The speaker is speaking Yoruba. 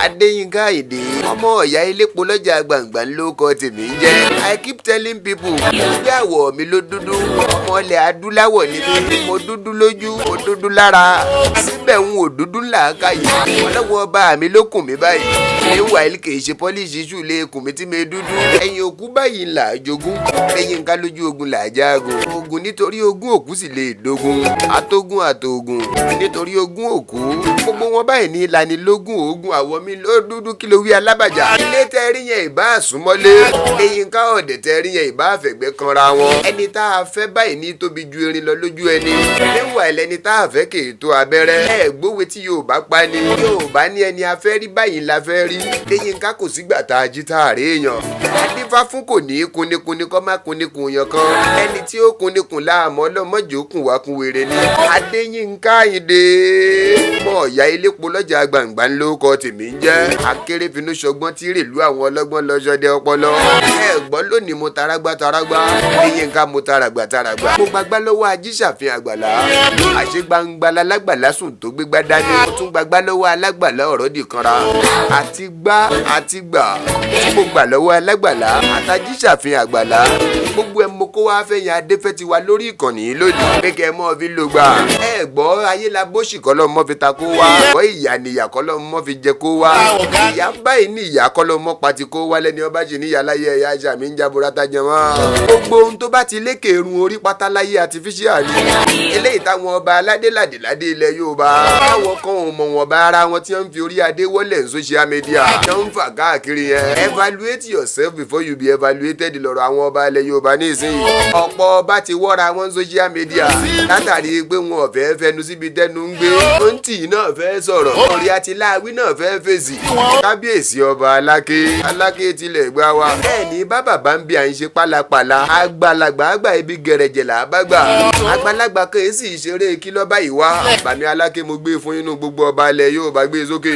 Adeyinka Ayinde ọmọ ọ̀yá ilépo lọ́jà gbàngbà lórúkọ tèmi ń jẹ́. I keep telling people bí àwọ̀ mi ló dúdú ọmọ ilẹ̀ adúláwọ̀ ni mí, mo dúdú lójú mo dúdú lára síbẹ̀ ń wò dúdú làákàyè ọlọ́wọ́ ọba mi ló kùn mí báyìí ní wàhálì kì í ṣe pọ́líṣì ṣùlẹ̀ kùn mí tí mi dúdú ẹ̀yìn òkú báyìí là á jogún Adeyinka lójú ogun là á jágun ogun nítorí ogún òkú sì lè dógún àtógún àtògùn nítorí ogún òkú gbogbo wọn báyìí ní ìlanilógún ogun àwọ̀ mi ló dúdú kí ló wí alábàjá ilé tẹ́rí yẹn ìbá àsúnmọ́lé Adeyinka ọ̀dẹ̀ tẹ́rí yẹn ìbá àfẹ̀gbẹ́ kanra wọn ẹni tá a fẹ́ báyìí ní tóbi ju erin lọ lójú ẹni níwà ẹlẹ́ni tá a fẹ́ kè é tó abẹ́rẹ́ ẹ gbówe tí Yorùbá pa ni Yorùbá ní ẹni afẹ́ rí báyìí la fẹ́ rí Adeyinka kò sígbà tá a jí tá a rí èèyàn adífá fún kò ní kúnnikúnni kọ́ má kúnnikùn yàn kan ẹni tí ó kúnnikùn láàmú ọlọ́mọdé òkun wá kún wèrè ni Adeyinka Ayinde ọmọ ọ̀yá ilépo lọ́jà gbàngbà ńlọ́kọ tèmi ń jẹ́ akérèfínú ṣọgbọ́n tí rèlú àwọn ọlọ́gbọ́n lọ́sọdẹ ọpọlọ ẹ̀gbọ́n lónìí mo taragbá Adeyinka mo taragbá mo gbagbá lọ́wọ́ ajíṣàfihàn àgbàlá àṣegbangba lálágbàlá sùn tó gbégbá dání mo tún gbagbá lọ́wọ́ alágbàlá ọ̀rọ̀ dìkanra àti gbá àti gbà tí mo gbà lọ́wọ́ alágbàlá àtàjíṣàfihàn àgbàlá gbogbo ẹ̀ mo kó wá fẹ́ yan adéfẹ́ ti wá lórí ìkànnì lónìí pé kẹ́ ẹ mọ́ fi ló gbà ẹ gbọ́ ayé la bóṣì kọ́ lọ́ mọ́ fi ta kó wá gbọ́ ìyá nìyà kọ́ lọ́ mọ́ fi jẹ kó wá ìyá báyìí ní ìyá kọ́ lọ́ mọ́ pati kó wá lẹ́ni ọba ṣì ní ìyá láyé ẹ̀yà àṣà mi ń jaburata jẹ mọ́ gbogbo ohun tó bá ti lékè irun orí pátá láyé artificial ni eléyìí táwọn ọba aládé ládéládé ilẹ̀ Yorùbá táwọn kan ò mọ̀ wọ́n bá ara wọn tí wọ́n ń fi orí adé wọlé ní social media tí wọ́n ń fà káàkiri yẹn evaluate yourself before you be evaluated lọ́rọ̀ àwọn ọba ilẹ̀ Yorùbá ní ìsinyìí ọ̀pọ̀ ọba ti wọ́ra wọn social media látàrí pé wọn ò fẹ́ fẹnu síbi tẹnu ń gbé tóńtì náà fẹ́ sọ̀rọ̀ orí àti láàwí náà fẹ́ fèsì kábíyèsí ọba Alake tilẹ̀ gbá wa bẹ́ẹ̀ ni bàbá ń bí à ń ṣe pálapàla àgbàlagbà àgbà ibi gẹ̀rẹ̀jẹ̀ là á bá gbà àgbàlagbà kan èsì ìṣeré kí lọ́ba ìwá bàmí Alake mo gbé fún inú gbogbo ọba ilẹ̀ Yorùbá gbé sókè.